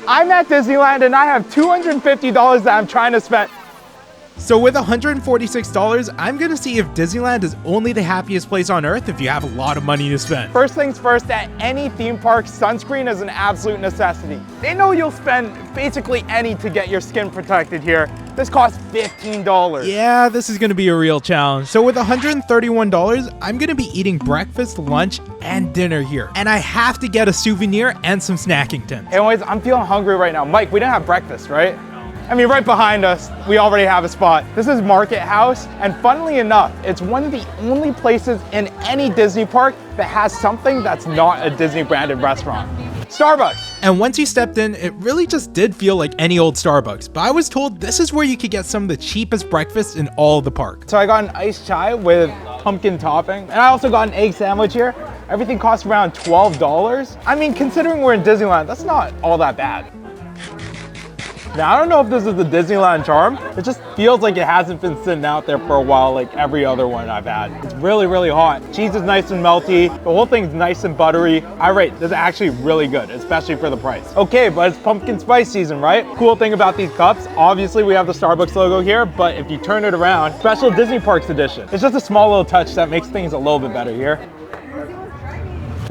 I'm at Disneyland and I have $250 that I'm trying to spend. So with $146, I'm gonna see if Disneyland is only the happiest place on earth if you have a lot of money to spend. First things first, at any theme park, sunscreen is an absolute necessity. They know you'll spend basically any to get your skin protected here. This costs $15. Yeah, this is gonna be a real challenge. So with $131, I'm gonna be eating breakfast, lunch, and dinner here. And I have to get a souvenir and some snacking tins. Anyways, I'm feeling hungry right now. Mike, we didn't have breakfast, right? I mean, right behind us, we already have a spot. This is Market House, and funnily enough, it's one of the only places in any Disney park that has something that's not a Disney branded restaurant. Starbucks. And once you stepped in, it really just did feel like any old Starbucks, but I was told this is where you could get some of the cheapest breakfast in all of the park. So I got an iced chai with pumpkin topping, and I also got an egg sandwich here. Everything costs around $12. I mean, considering we're in Disneyland, that's not all that bad. Now, I don't know if this is the Disneyland charm. It just feels like it hasn't been sitting out there for a while like every other one I've had. It's really, really hot. Cheese is nice and melty. The whole thing's nice and buttery. I rate this is actually really good, especially for the price. Okay, but it's pumpkin spice season, right? Cool thing about these cups, obviously we have the Starbucks logo here, but if you turn it around, special Disney Parks edition. It's just a small little touch that makes things a little bit better here.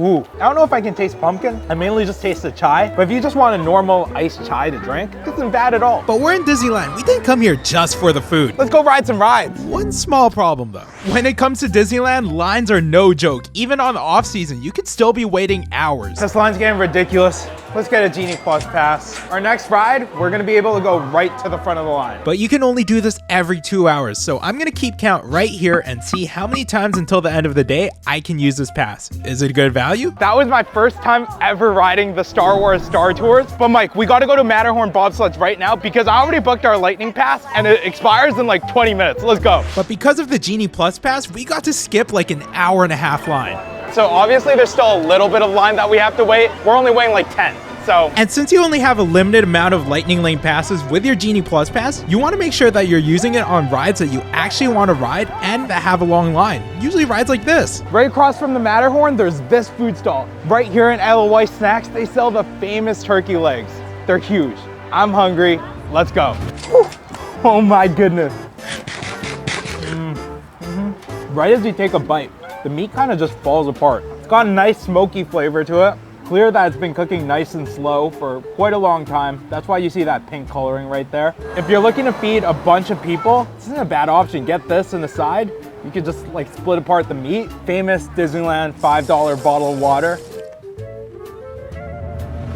Ooh, I don't know if I can taste pumpkin. I mainly just taste the chai, but if you just want a normal iced chai to drink, it isn't bad at all. But we're in Disneyland. We didn't come here just for the food. Let's go ride some rides. One small problem though. When it comes to Disneyland, lines are no joke. Even on the off season, you could still be waiting hours. This line's getting ridiculous. Let's get a Genie Plus pass. Our next ride, we're gonna be able to go right to the front of the line. But you can only do this every 2 hours, so I'm gonna keep count right here and see how many times until the end of the day I can use this pass. Is it a good value? That was my first time ever riding the Star Wars Star Tours. But Mike, we gotta go to Matterhorn Bobsleds right now because I already booked our lightning pass and it expires in like 20 minutes. Let's go. But because of the Genie Plus pass, we got to skip like an hour-and-a-half line. So obviously there's still a little bit of line that we have to wait. We're only waiting like 10. So, and since you only have a limited amount of Lightning Lane passes with your Genie Plus pass, you want to make sure that you're using it on rides that you actually want to ride and that have a long line. Usually rides like this. Right across from the Matterhorn, there's this food stall. Right here in Edelweiss Snacks, they sell the famous turkey legs. They're huge. I'm hungry. Let's go. Whew. Oh my goodness. Right as you take a bite, the meat kind of just falls apart. It's got a nice smoky flavor to it. Clear that it's been cooking nice and slow for quite a long time. That's why you see that pink coloring right there. If you're looking to feed a bunch of people, this isn't a bad option. Get this on the side. You could just like split apart the meat. Famous Disneyland $5 bottle of water.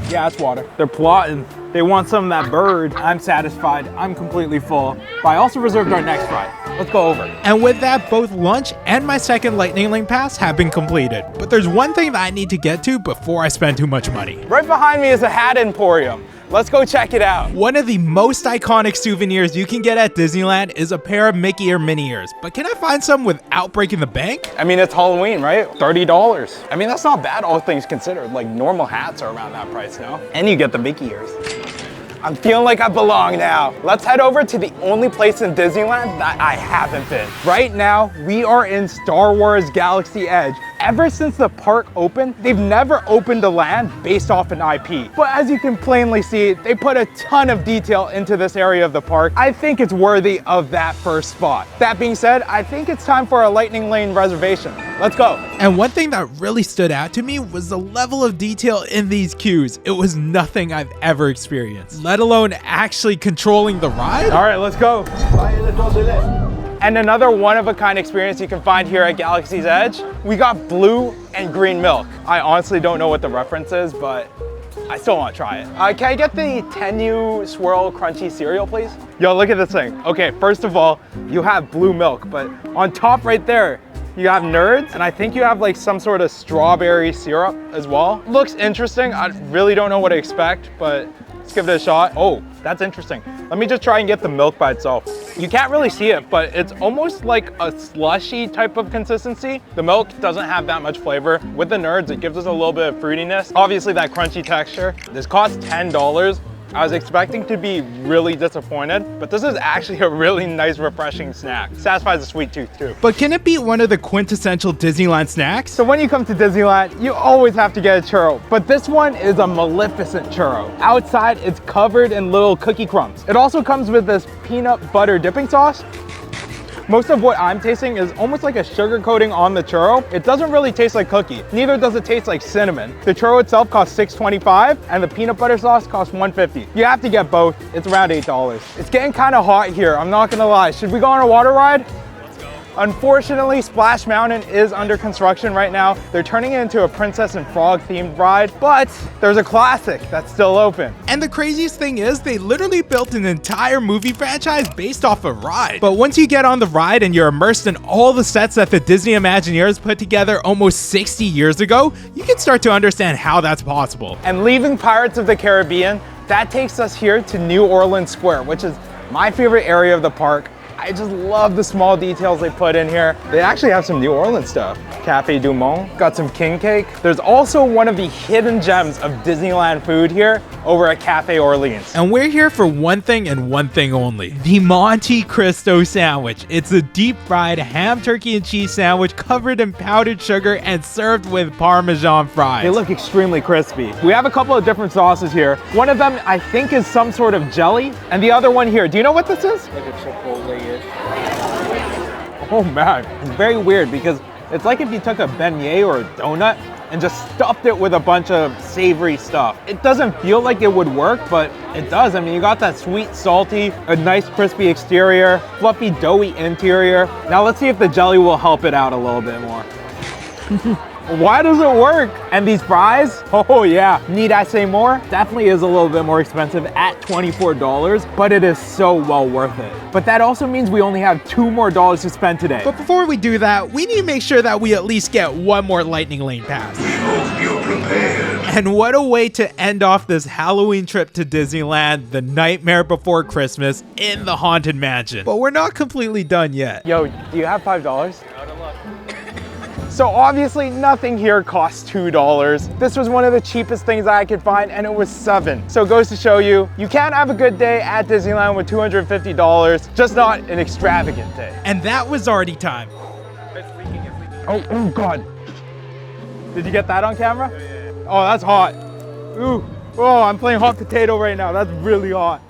Yeah, it's water. They're plotting. They want some of that bird. I'm satisfied. I'm completely full. But I also reserved our next ride. Let's go over. And with that, both lunch and my second Lightning Lane pass have been completed. But there's one thing that I need to get to before I spend too much money. Right behind me is a hat emporium. Let's go check it out. One of the most iconic souvenirs you can get at Disneyland is a pair of Mickey ear mini ears. But can I find some without breaking the bank? I mean, it's Halloween, right? $30. I mean, that's not bad, all things considered. Like, normal hats are around that price now. And you get the Mickey ears. I'm feeling like I belong now. Let's head over to the only place in Disneyland that I haven't been. Right now, we are in Star Wars Galaxy Edge. Ever since the park opened, they've never opened a land based off an IP. But as you can plainly see, they put a ton of detail into this area of the park. I think it's worthy of that first spot. That being said, I think it's time for a Lightning Lane reservation. Let's go. And one thing that really stood out to me was the level of detail in these queues. It was nothing I've ever experienced, let alone actually controlling the ride. All right, let's go. And another one-of-a-kind experience you can find here at Galaxy's Edge, we got blue and green milk. I honestly don't know what the reference is, but I still want to try it. Can I get the Tenyu Swirl Crunchy cereal, please? Yo, look at this thing. Okay, first of all, you have blue milk, but on top right there, you have Nerds, and I think you have like some sort of strawberry syrup as well. Looks interesting. I really don't know what to expect, but let's give it a shot. Oh, that's interesting. Let me just try and get the milk by itself. You can't really see it, but it's almost like a slushy type of consistency. The milk doesn't have that much flavor. With the Nerds, it gives us a little bit of fruitiness. Obviously that crunchy texture. This costs $10. I was expecting to be really disappointed, but this is actually a really nice, refreshing snack. Satisfies the sweet tooth too. But can it beat one of the quintessential Disneyland snacks? So when you come to Disneyland, you always have to get a churro, but this one is a Maleficent churro. Outside, it's covered in little cookie crumbs. It also comes with this peanut butter dipping sauce. Most of what I'm tasting is almost like a sugar coating on the churro. It doesn't really taste like cookie. Neither does it taste like cinnamon. The churro itself costs $6.25 and the peanut butter sauce costs $1.50. You have to get both. It's around $8. It's getting kind of hot here, I'm not gonna lie. Should we go on a water ride? Unfortunately, Splash Mountain is under construction right now. They're turning it into a Princess and Frog themed ride, but there's a classic that's still open. And the craziest thing is they literally built an entire movie franchise based off a ride. But once you get on the ride and you're immersed in all the sets that the Disney Imagineers put together almost 60 years ago, you can start to understand how that's possible. And leaving Pirates of the Caribbean, that takes us here to New Orleans Square, which is my favorite area of the park. I just love the small details they put in here. They actually have some New Orleans stuff. Café du Monde, got some king cake. There's also one of the hidden gems of Disneyland food here over at Café Orleans. And we're here for one thing and one thing only, the Monte Cristo sandwich. It's a deep fried ham, turkey, and cheese sandwich covered in powdered sugar and served with Parmesan fries. They look extremely crispy. We have a couple of different sauces here. One of them I think is some sort of jelly, and the other one here, do you know what this is? Like a Chipotle-ish. Oh man, it's very weird because it's like if you took a beignet or a donut and just stuffed it with a bunch of savory stuff. It doesn't feel like it would work, but it does. I mean, you got that sweet, salty, a nice crispy exterior, fluffy, doughy interior. Now let's see if the jelly will help it out a little bit more. Why does it work? And these fries, oh yeah, need I say more? Definitely is a little bit more expensive at $24, but it is so well worth it. But that also means we only have $2 more to spend today. But before we do that, we need to make sure that we at least get one more Lightning Lane pass. We hope you're prepared. And what a way to end off this Halloween trip to Disneyland, the Nightmare Before Christmas in the Haunted Mansion. But we're not completely done yet. Yo, do you have $5? So obviously nothing here costs $2. This was one of the cheapest things I could find and it was $7. So it goes to show you, you can have a good day at Disneyland with $250, just not an extravagant day. And that was already time. Oh God. Did you get that on camera? Oh, that's hot. Ooh, oh, I'm playing hot potato right now. That's really hot.